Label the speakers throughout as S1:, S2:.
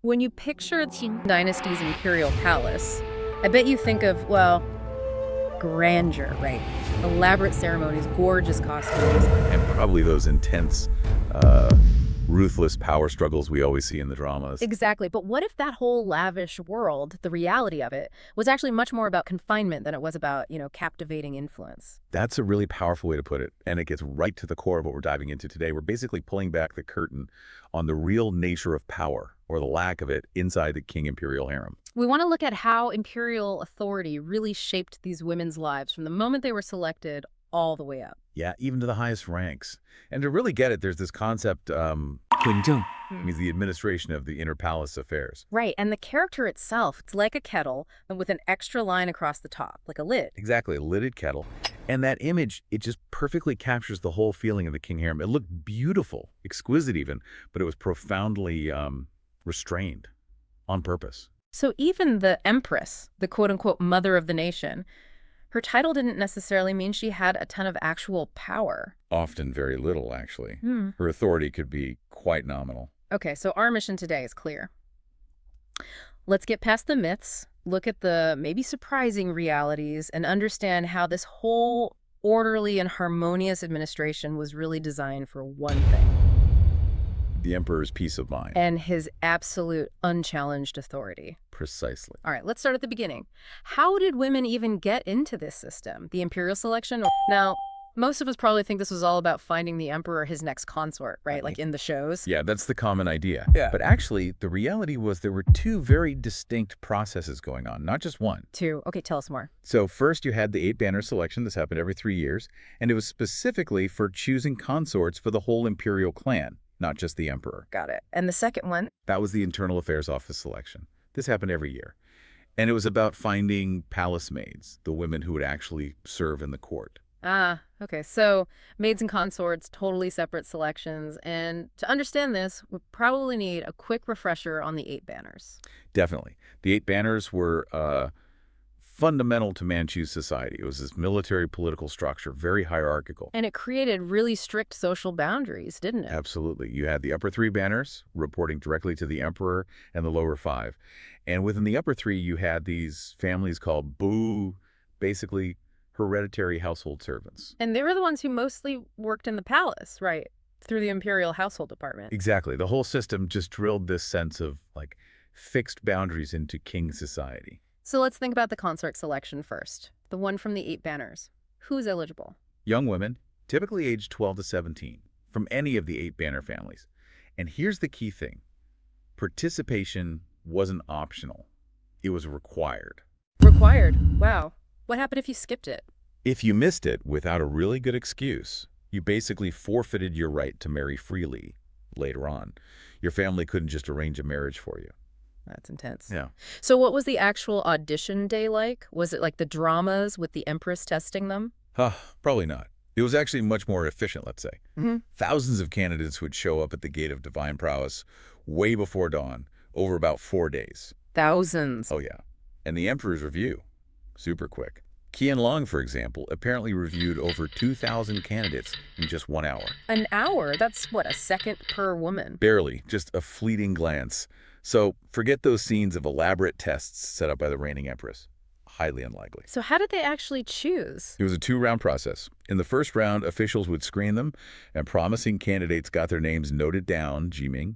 S1: When you picture Qing Dynasty's Imperial Palace, I bet you think of, well, grandeur, right? Elaborate ceremonies, gorgeous costumes.
S2: And probably those intense, ruthless power struggles we always see in the dramas.
S1: Exactly. But what if that whole lavish world, the reality of it, was actually much more about confinement than it was about, captivating influence?
S2: That's a really powerful way to put it, and it gets right to the core of what we're diving into today. We're basically pulling back the curtain on the real nature of power, or the lack of it, inside the Qing Imperial Harem.
S1: We want to look at how imperial authority really shaped these women's lives from the moment they were selected all the way up.
S2: Yeah, even to the highest ranks. And to really get it, there's this concept,
S3: YongZheng.
S2: means the administration of the inner palace affairs.
S1: Right, and the character itself, it's like a kettle and with an extra line across the top, like a lid.
S2: Exactly, a lidded kettle. And that image, it just perfectly captures the whole feeling of the King Harem. It looked beautiful, exquisite even, but it was profoundly restrained on purpose.
S1: So even the Empress, the quote-unquote mother of the nation, her title didn't necessarily mean she had a ton of actual power.
S2: Often very little, actually. Her authority could be quite nominal.
S1: Okay, so our mission today is clear. Let's get past the myths, look at the maybe surprising realities, and understand how this whole orderly and harmonious administration was really designed for one thing.
S2: The emperor's peace of mind.
S1: And his absolute unchallenged authority.
S2: Precisely.
S1: All right, let's start at the beginning. How did women even get into this system? The imperial selection? Now, most of us probably think this was all about finding the emperor his next consort, right? Like in the shows.
S2: Yeah, that's the common idea.
S3: Yeah.
S2: But actually, the reality was there were two very distinct processes going on, not just one.
S1: Two. Okay, tell us more.
S2: So first you had the 8-banner selection. This happened every 3 years, and it was specifically for choosing consorts for the whole imperial clan, not just the emperor.
S1: Got it. And the second one?
S2: That was the Internal Affairs Office selection. This happened every year. And it was about finding palace maids, the women who would actually serve in the court.
S1: Ah, okay. So maids and consorts, totally separate selections. And to understand this, we probably need a quick refresher on the 8 banners.
S2: Definitely. The 8 banners were fundamental to Manchu society. It was this military political structure, very hierarchical.
S1: And it created really strict social boundaries, didn't it?
S2: Absolutely. You had the upper 3 banners reporting directly to the emperor and the lower 5. And within the upper 3, you had these families called bu, basically hereditary household servants.
S1: And they were the ones who mostly worked in the palace, right? Through the imperial household department.
S2: Exactly. The whole system just drilled this sense of, like, fixed boundaries into king society.
S1: So let's think about the consort selection first. The one from the 8 banners. Who's eligible?
S2: Young women, typically aged 12 to 17, from any of the 8-banner families. And here's the key thing. Participation wasn't optional. It was required.
S1: Required? Wow. What happened if you skipped it?
S2: If you missed it without a really good excuse, you basically forfeited your right to marry freely later on. Your family couldn't just arrange a marriage for you.
S1: That's intense.
S2: Yeah.
S1: So what was the actual audition day like? Was it like the dramas with the Empress testing them?
S2: Probably not. It was actually much more efficient, let's say.
S1: Mm-hmm.
S2: Thousands of candidates would show up at the gate of divine prowess way before dawn, over about 4 days.
S1: Thousands.
S2: Oh, yeah. And the emperor's review, super quick. Qianlong, for example, apparently reviewed over 2,000 candidates in just 1 hour.
S1: An hour? That's, what, a second per woman?
S2: Barely, just a fleeting glance. So forget those scenes of elaborate tests set up by the reigning empress. Highly unlikely.
S1: So how did they actually choose?
S2: It was a 2-round process. In the first round, officials would screen them, and promising candidates got their names noted down, Jiming.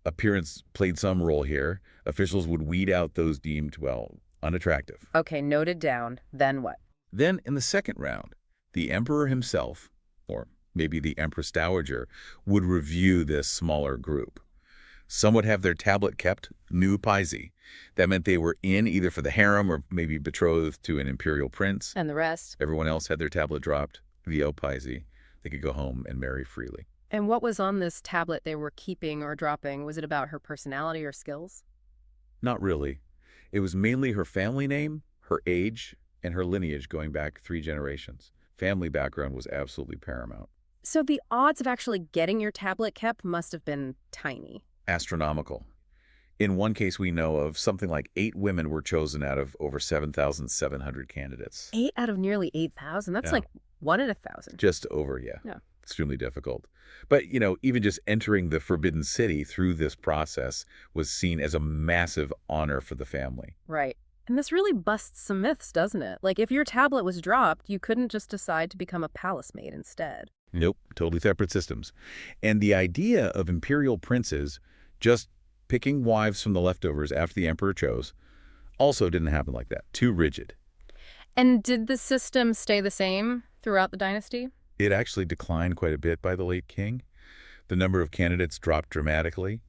S2: Appearance played some role here. Officials would weed out those deemed, well, unattractive.
S1: Okay, noted down. Then what?
S2: Then, in the second round, the emperor himself, or maybe the Empress Dowager, would review this smaller group. Some would have their tablet kept, new paisi. That meant they were in either for the harem or maybe betrothed to an imperial prince.
S1: And the rest?
S2: Everyone else had their tablet dropped, VO paisi. They could go home and marry freely.
S1: And what was on this tablet they were keeping or dropping? Was it about her personality or skills?
S2: Not really. It was mainly her family name, her age, and her lineage going back 3 generations. Family background was absolutely paramount.
S1: So the odds of actually getting your tablet kept must have been tiny.
S2: Astronomical. In one case we know of, something like 8 women were chosen out of over 7,700 candidates.
S1: 8 out of nearly 8,000? That's
S2: Yeah.
S1: like 1 in 1,000.
S2: Just over, yeah.
S1: Yeah.
S2: extremely difficult. But, even just entering the Forbidden City through this process was seen as a massive honor for the family.
S1: Right. And this really busts some myths, doesn't it? Like, if your tablet was dropped, you couldn't just decide to become a palace maid instead.
S2: Nope, totally separate systems. And the idea of imperial princes just picking wives from the leftovers after the emperor chose also didn't happen like that. Too rigid.
S1: And did the system stay the same throughout the dynasty?
S2: It actually declined quite a bit by the late king. The number of candidates dropped dramatically.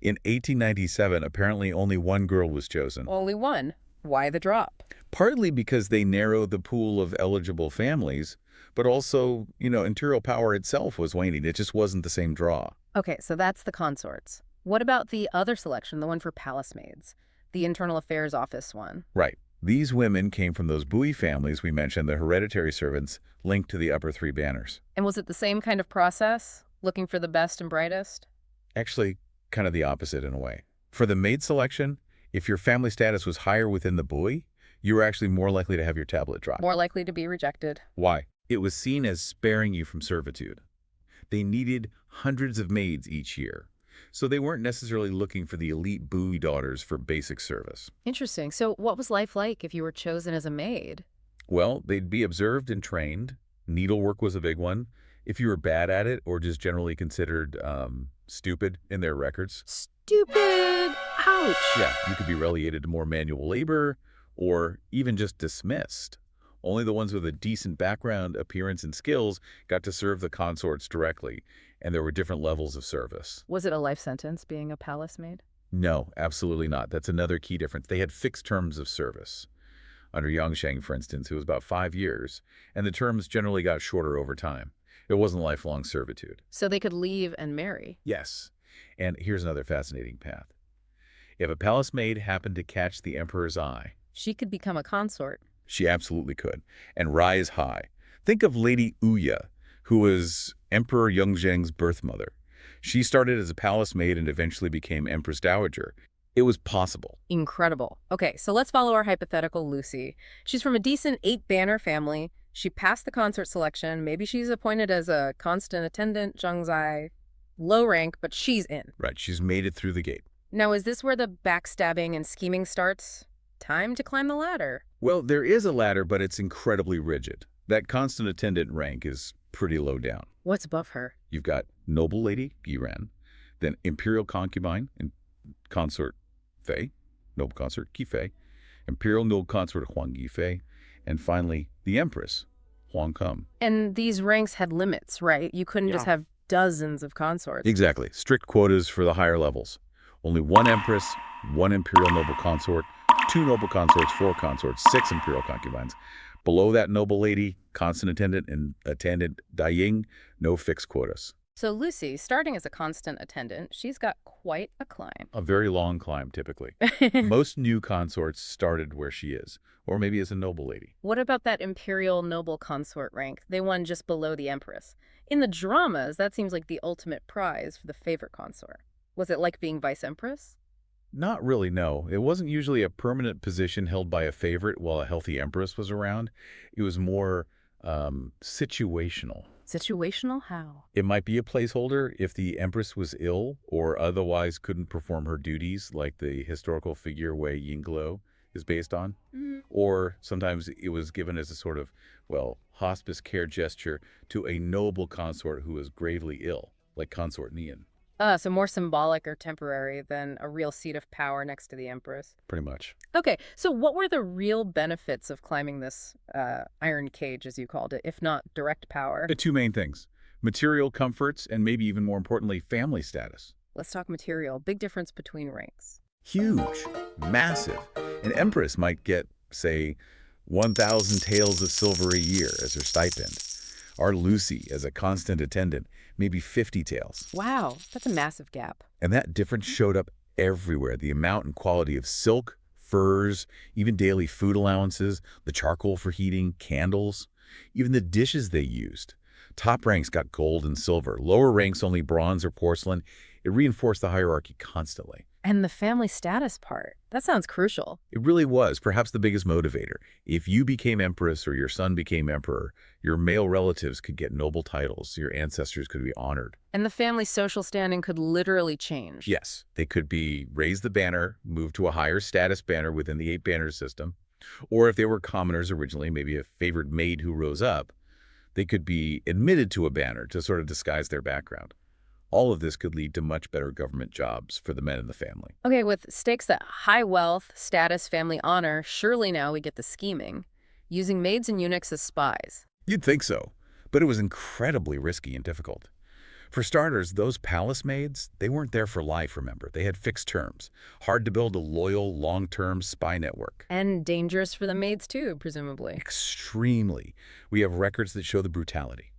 S2: In 1897, apparently only one girl was chosen.
S1: Only one. Why the drop?
S2: Partly because they narrowed the pool of eligible families, but also, imperial power itself was waning. It just wasn't the same draw.
S1: Okay, so that's the consorts. What about the other selection, the one for palace maids? The internal affairs office one?
S2: Right. These women came from those Bowie families we mentioned, the hereditary servants linked to the upper three banners.
S1: And was it the same kind of process? Looking for the best and brightest?
S2: Actually, kind of the opposite in a way. For the maid selection, if your family status was higher within the Bowie, you were actually more likely to have your tablet dropped.
S1: More likely to be rejected.
S2: Why? It was seen as sparing you from servitude. They needed hundreds of maids each year, so they weren't necessarily looking for the elite Bowie daughters for basic service.
S1: Interesting. So what was life like if you were chosen as a maid?
S2: Well, they'd be observed and trained. Needlework was a big one. If you were bad at it or just generally considered stupid in their records.
S1: Stupid! Ouch!
S2: Yeah, you could be relegated to more manual labor or even just dismissed. Only the ones with a decent background, appearance, and skills got to serve the consorts directly, and there were different levels of service.
S1: Was it a life sentence being a palace maid?
S2: No, absolutely not. That's another key difference. They had fixed terms of service. Under YongZheng, for instance, it was about 5 years, and the terms generally got shorter over time. It wasn't lifelong servitude.
S1: So they could leave and marry?
S2: Yes. And here's another fascinating path. If a palace maid happened to catch the emperor's eye,
S1: She could become a consort.
S2: she absolutely could, and rise high. Think of Lady Uya, who was Emperor YongZheng's birth mother. She started as a palace maid and eventually became Empress Dowager. It was possible.
S1: Incredible. Okay, so let's follow our hypothetical Lucy. She's from a decent 8-banner family. She passed the consort selection. Maybe she's appointed as a constant attendant, zhèng, low rank, but she's in.
S2: Right, she's made it through the gate.
S1: Now, is this where the backstabbing and scheming starts? Time to climb the ladder.
S2: Well, there is a ladder, but it's incredibly rigid. That constant attendant rank is pretty low down.
S1: What's above her?
S2: You've got noble lady, Yiran, then imperial concubine and consort Fei, noble consort, Qifei, imperial noble consort Huang Yifei, and finally the empress, Huang Kum.
S1: And these ranks had limits, right? You couldn't just have dozens of consorts.
S2: Exactly. Strict quotas for the higher levels. Only one empress, one imperial noble consort, 2 noble consorts, 4 consorts, 6 imperial concubines. Below that noble lady, constant attendant, and attendant Daiying, no fixed quotas.
S1: So Lucy, starting as a constant attendant, she's got quite a climb.
S2: A very long climb, typically. Most new consorts started where she is, or maybe as a noble lady.
S1: What about that imperial noble consort rank? They won just below the empress. In the dramas, that seems like the ultimate prize for the favorite consort. Was it like being vice empress?
S2: Not really, no. It wasn't usually a permanent position held by a favorite while a healthy empress was around. It was more situational.
S1: Situational? How?
S2: It might be a placeholder if the empress was ill or otherwise couldn't perform her duties, like the historical figure Wei Yingluo is based on. Or sometimes it was given as a sort of, hospice care gesture to a noble consort who was gravely ill, like Consort Nian.
S1: So more symbolic or temporary than a real seat of power next to the empress.
S2: Pretty much.
S1: Okay, so what were the real benefits of climbing this iron cage, as you called it, if not direct power?
S2: The 2 main things: material comforts and maybe even more importantly, family status.
S1: Let's talk material. Big difference between ranks.
S2: Huge, massive. An empress might get, say, 1,000 taels of silver a year as her stipend. Our Lucy, as a constant attendant, maybe 50 taels.
S1: Wow, that's a massive gap.
S2: And that difference showed up everywhere. The amount and quality of silk, furs, even daily food allowances, the charcoal for heating, candles, even the dishes they used. Top ranks got gold and silver. Lower ranks only bronze or porcelain. It reinforced the hierarchy constantly.
S1: And the family status part, that sounds crucial.
S2: It really was perhaps the biggest motivator. If you became empress or your son became emperor, your male relatives could get noble titles, your ancestors could be honored.
S1: And the family's social standing could literally change.
S2: Yes, they could be raise the banner, move to a higher status banner within the 8-banner system, or if they were commoners originally, maybe a favored maid who rose up, they could be admitted to a banner to sort of disguise their background. All of this could lead to much better government jobs for the men in the family.
S1: Okay, with stakes at high wealth, status, family honor, surely now we get the scheming. Using maids and eunuchs as spies.
S2: You'd think so, but it was incredibly risky and difficult. For starters, those palace maids, they weren't there for life, remember. They had fixed terms. Hard to build a loyal, long-term spy network.
S1: And dangerous for the maids too, presumably.
S2: Extremely. We have records that show the brutality.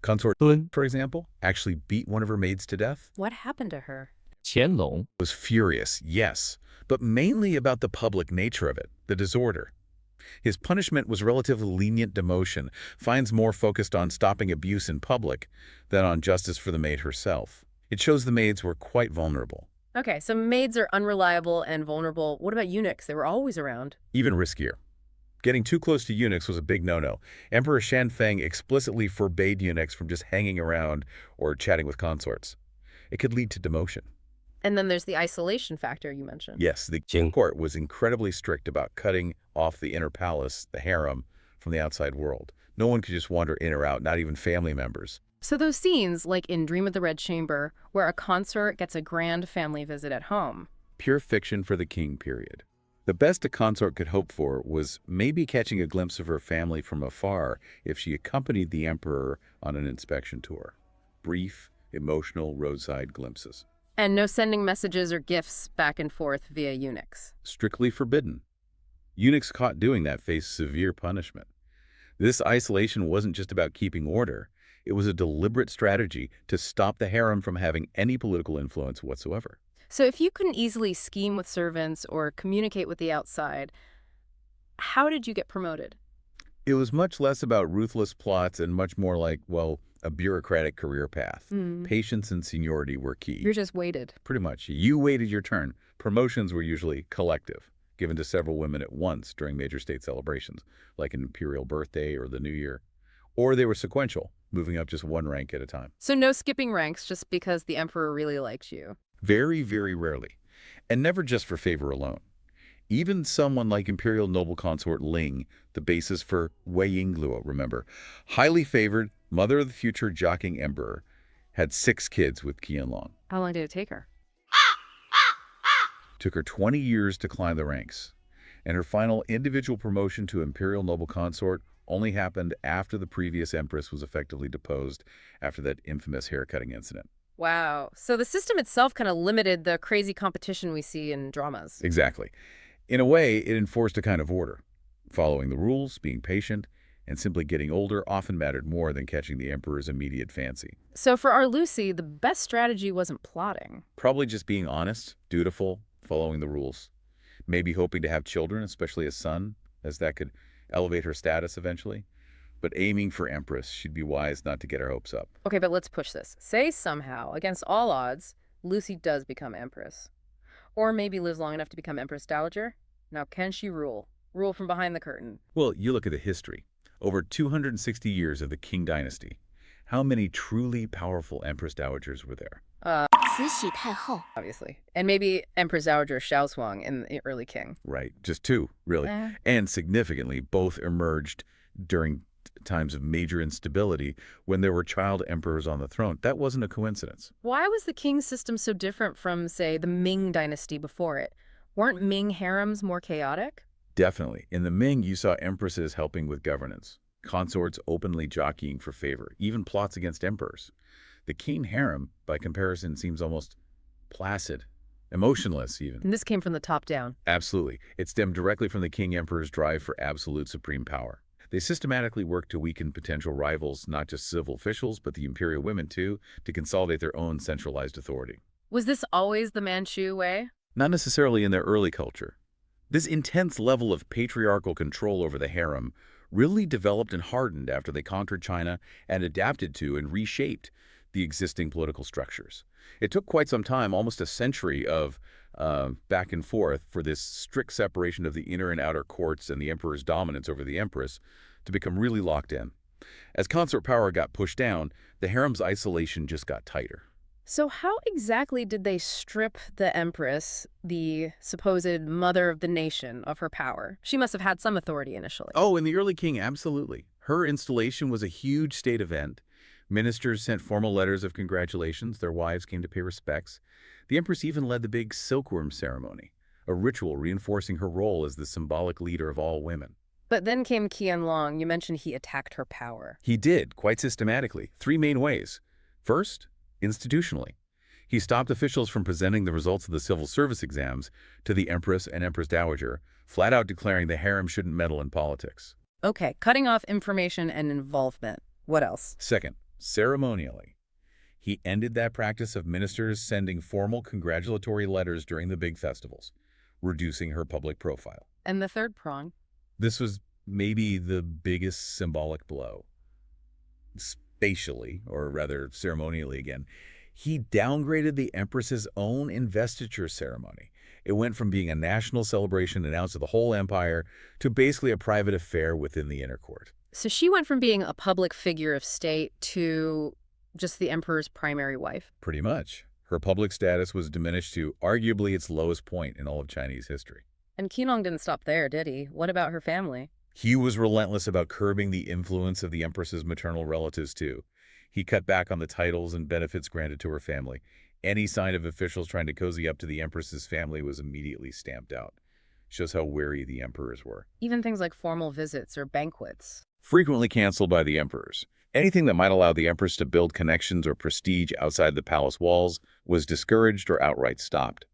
S2: Consort, for example, actually beat one of her maids to death.
S1: What happened to her?
S3: Qianlong.
S2: Was furious, yes, but mainly about the public nature of it, the disorder. His punishment was relatively lenient demotion, fines more focused on stopping abuse in public than on justice for the maid herself. It shows the maids were quite vulnerable.
S1: Okay, so maids are unreliable and vulnerable. What about eunuchs? They were always around.
S2: Even riskier. Getting too close to eunuchs was a big no-no. Emperor Shanfeng explicitly forbade eunuchs from just hanging around or chatting with consorts. It could lead to demotion.
S1: And then there's the isolation factor you mentioned.
S2: Yes, the Qing court was incredibly strict about cutting off the inner palace, the harem, from the outside world. No one could just wander in or out, not even family members.
S1: So those scenes, like in Dream of the Red Chamber, where a consort gets a grand family visit at home.
S2: Pure fiction for the Qing period. The best a consort could hope for was maybe catching a glimpse of her family from afar if she accompanied the emperor on an inspection tour. Brief, emotional roadside glimpses.
S1: And no sending messages or gifts back and forth via eunuchs.
S2: Strictly forbidden. Eunuchs caught doing that faced severe punishment. This isolation wasn't just about keeping order. It was a deliberate strategy to stop the harem from having any political influence whatsoever.
S1: So if you couldn't easily scheme with servants or communicate with the outside, how did you get promoted?
S2: It was much less about ruthless plots and much more like, well, a bureaucratic career path. Patience and seniority were key.
S1: You're just waited.
S2: Pretty much. You waited your turn. Promotions were usually collective, given to several women at once during major state celebrations, like an imperial birthday or the New Year. Or they were sequential, moving up just one rank at a time.
S1: So no skipping ranks just because the emperor really likes you.
S2: Very, very rarely. And never just for favor alone. Even someone like Imperial noble consort Ling, the basis for Wei Yingluo, remember, highly favored, mother of the future jockeying emperor, had 6 kids with Qianlong.
S1: How long did it take her?
S2: Took her 20 years to climb the ranks. And her final individual promotion to Imperial noble consort only happened after the previous empress was effectively deposed after that infamous haircutting incident.
S1: Wow. So the system itself kind of limited the crazy competition we see in dramas.
S2: Exactly. In a way, it enforced a kind of order. Following the rules, being patient, and simply getting older often mattered more than catching the emperor's immediate fancy.
S1: So for our Lucy, the best strategy wasn't plotting.
S2: Probably just being honest, dutiful, following the rules. Maybe hoping to have children, especially a son, as that could elevate her status eventually. But aiming for empress, she'd be wise not to get her hopes up.
S1: Okay, but let's push this. Say somehow, against all odds, Lucy does become empress. Or maybe lives long enough to become empress dowager. Now, can she rule? Rule from behind the curtain.
S2: Well, you look at the history. Over 260 years of the Qing Dynasty. How many truly powerful empress dowagers were there?
S1: Obviously. And maybe Empress Dowager Xiaoshuang in the early Qing.
S2: Right, just 2, really. And significantly, both emerged during times of major instability when there were child emperors on the throne. That wasn't a coincidence.
S1: Why was the Qing system so different from, say, the Ming dynasty before it? Weren't Ming harems more chaotic?
S2: Definitely. In the Ming, you saw empresses helping with governance, consorts openly jockeying for favor, even plots against emperors. The Qing harem, by comparison, seems almost placid, emotionless even.
S1: And this came from the top down.
S2: Absolutely. It stemmed directly from the Qing emperor's drive for absolute supreme power. They systematically worked to weaken potential rivals, not just civil officials, but the imperial women too, to consolidate their own centralized authority.
S1: Was this always the Manchu way?
S2: Not necessarily in their early culture. This intense level of patriarchal control over the harem really developed and hardened after they conquered China and adapted to and reshaped the existing political structures. It took quite some time, almost a century, of back and forth for this strict separation of the inner and outer courts and the emperor's dominance over the empress to become really locked in. As consort power got pushed down, the harem's isolation just got tighter.
S1: So how exactly did they strip the Empress, the supposed mother of the nation, of her power? She must have had some authority initially.
S2: Oh, in the early king, absolutely. Her installation was a huge state event. Ministers sent formal letters of congratulations. Their wives came to pay respects. The empress even led the big silkworm ceremony, a ritual reinforcing her role as the symbolic leader of all women.
S1: But then came Qianlong. You mentioned he attacked her power.
S2: He did, quite systematically, three main ways. First, institutionally. He stopped officials from presenting the results of the civil service exams to the Empress and Empress Dowager, flat out declaring the harem shouldn't meddle in politics.
S1: Okay, cutting off information and involvement. What else?
S2: Second, ceremonially. He ended that practice of ministers sending formal congratulatory letters during the big festivals, reducing her public profile.
S1: And the third prong?
S2: This was maybe the biggest symbolic blow. Spatially, or rather ceremonially again, he downgraded the Empress's own investiture ceremony. It went from being a national celebration announced to the whole empire to basically a private affair within the inner court.
S1: So she went from being a public figure of state to just the emperor's primary wife.
S2: Pretty much. Her public status was diminished to arguably its lowest point in all of Chinese history.
S1: And Qianlong didn't stop there, did he? What about her family?
S2: He was relentless about curbing the influence of the Empress's maternal relatives, too. He cut back on the titles and benefits granted to her family. Any sign of officials trying to cozy up to the Empress's family was immediately stamped out. Shows how wary the emperors were.
S1: Even things like formal visits or banquets.
S2: Frequently canceled by the emperors. Anything that might allow the Empress to build connections or prestige outside the palace walls was discouraged or outright stopped.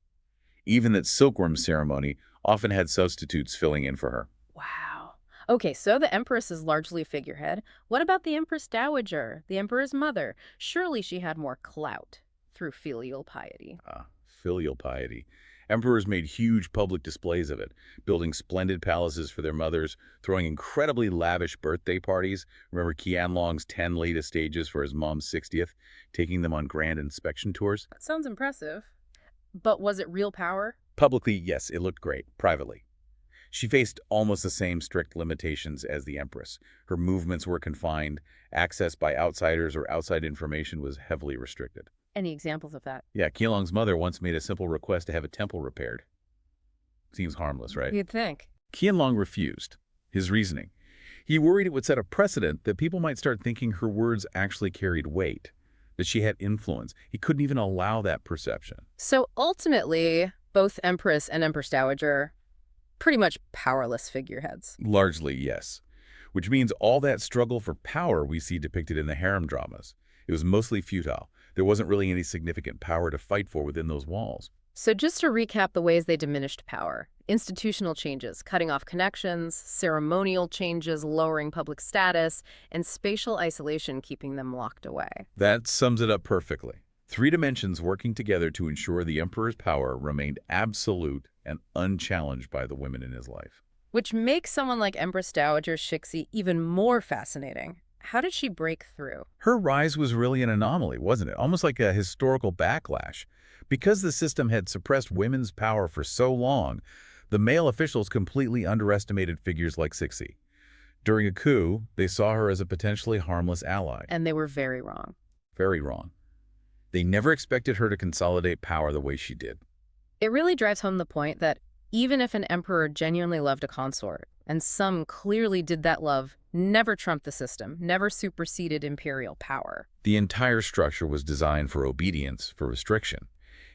S2: Even that silkworm ceremony often had substitutes filling in for her.
S1: Wow. Okay, so the Empress is largely a figurehead. What about the Empress Dowager, the Emperor's mother? Surely she had more clout through filial piety.
S2: Filial piety. Emperors made huge public displays of it, building splendid palaces for their mothers, throwing incredibly lavish birthday parties. Remember Qianlong's 10 latest stages for his mom's 60th, taking them on grand inspection tours?
S1: That sounds impressive. But was it real power?
S2: Publicly, yes, it looked great. Privately, she faced almost the same strict limitations as the Empress. Her movements were confined, access by outsiders or outside information was heavily restricted.
S1: Any examples of that?
S2: Yeah, Qianlong's mother once made a simple request to have a temple repaired. Seems harmless, right?
S1: You'd think.
S2: Qianlong refused. His reasoning: he worried it would set a precedent that people might start thinking her words actually carried weight, that she had influence. He couldn't even allow that perception.
S1: So ultimately, both Empress and Empress Dowager, pretty much powerless figureheads.
S2: Largely, yes. Which means all that struggle for power we see depicted in the harem dramas. It was mostly futile. There wasn't really any significant power to fight for within those walls.
S1: So just to recap the ways they diminished power: institutional changes, cutting off connections; ceremonial changes, lowering public status; and spatial isolation, keeping them locked away.
S2: That sums it up perfectly. Three dimensions working together to ensure the emperor's power remained absolute and unchallenged by the women in his life.
S1: Which makes someone like Empress Dowager Shixi even more fascinating. How did she break through?
S2: Her rise was really an anomaly, wasn't it? Almost like a historical backlash. Because the system had suppressed women's power for so long, the male officials completely underestimated figures like Cixi. During a coup, they saw her as a potentially harmless ally.
S1: And they were very wrong.
S2: Very wrong. They never expected her to consolidate power the way she did.
S1: It really drives home the point that even if an emperor genuinely loved a consort, and some clearly did that love, never trumped the system, never superseded imperial power.
S2: The entire structure was designed for obedience, for restriction.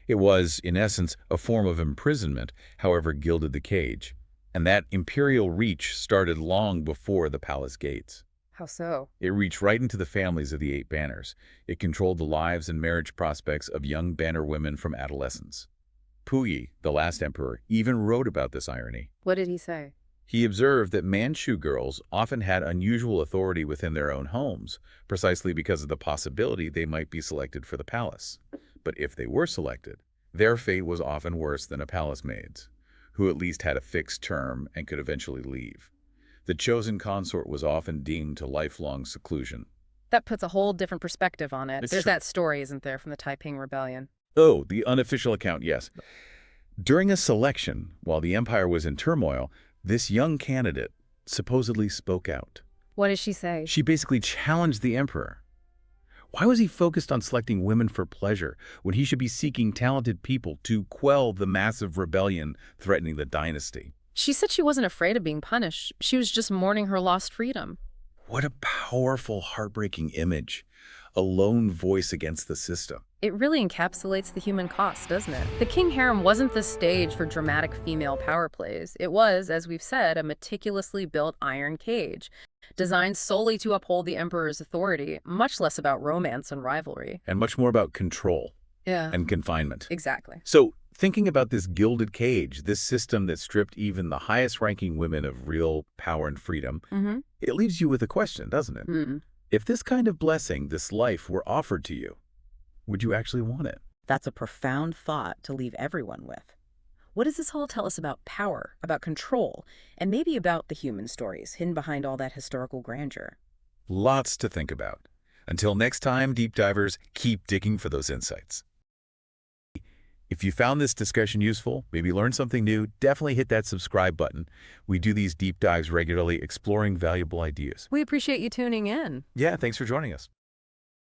S2: It was, in essence, a form of imprisonment, however gilded the cage. And that imperial reach started long before the palace gates.
S1: How so?
S2: It reached right into the families of the 8 banners. It controlled the lives and marriage prospects of young banner women from adolescence. Puyi, the last emperor, even wrote about this irony.
S1: What did he say?
S2: He observed that Manchu girls often had unusual authority within their own homes, precisely because of the possibility they might be selected for the palace. But if they were selected, their fate was often worse than a palace maid's, who at least had a fixed term and could eventually leave. The chosen consort was often deemed to lifelong seclusion.
S1: That puts a whole different perspective on it.
S2: It's
S1: There's
S2: true.
S1: that story, isn't there, from the Taiping Rebellion?
S2: Oh, the unofficial account, yes. During a selection, while the empire was in turmoil, this young candidate supposedly spoke out.
S1: What did she say?
S2: She basically challenged the emperor. Why was he focused on selecting women for pleasure when he should be seeking talented people to quell the massive rebellion threatening the dynasty?
S1: She said she wasn't afraid of being punished. She was just mourning her lost freedom.
S2: What a powerful, heartbreaking image. A lone voice against the system.
S1: It really encapsulates the human cost, doesn't it? The King Harem wasn't the stage for dramatic female power plays. It was, as we've said, a meticulously built iron cage, designed solely to uphold the emperor's authority, much less about romance and rivalry.
S2: And much more about control
S1: Yeah,
S2: and confinement.
S1: exactly.
S2: So, thinking about this gilded cage, this system that stripped even the highest-ranking women of real power and freedom, it leaves you with a question, doesn't it?
S1: Mm.
S2: If this kind of blessing, this life, were offered to you, would you actually want it?
S3: That's a profound thought to leave everyone with. What does this all tell us about power, about control, and maybe about the human stories hidden behind all that historical grandeur?
S2: Lots to think about. Until next time, deep divers, keep digging for those insights. If you found this discussion useful, maybe learned something new, definitely hit that subscribe button. We do these deep dives regularly, exploring valuable ideas.
S1: We appreciate you tuning in.
S2: Yeah, thanks for joining us.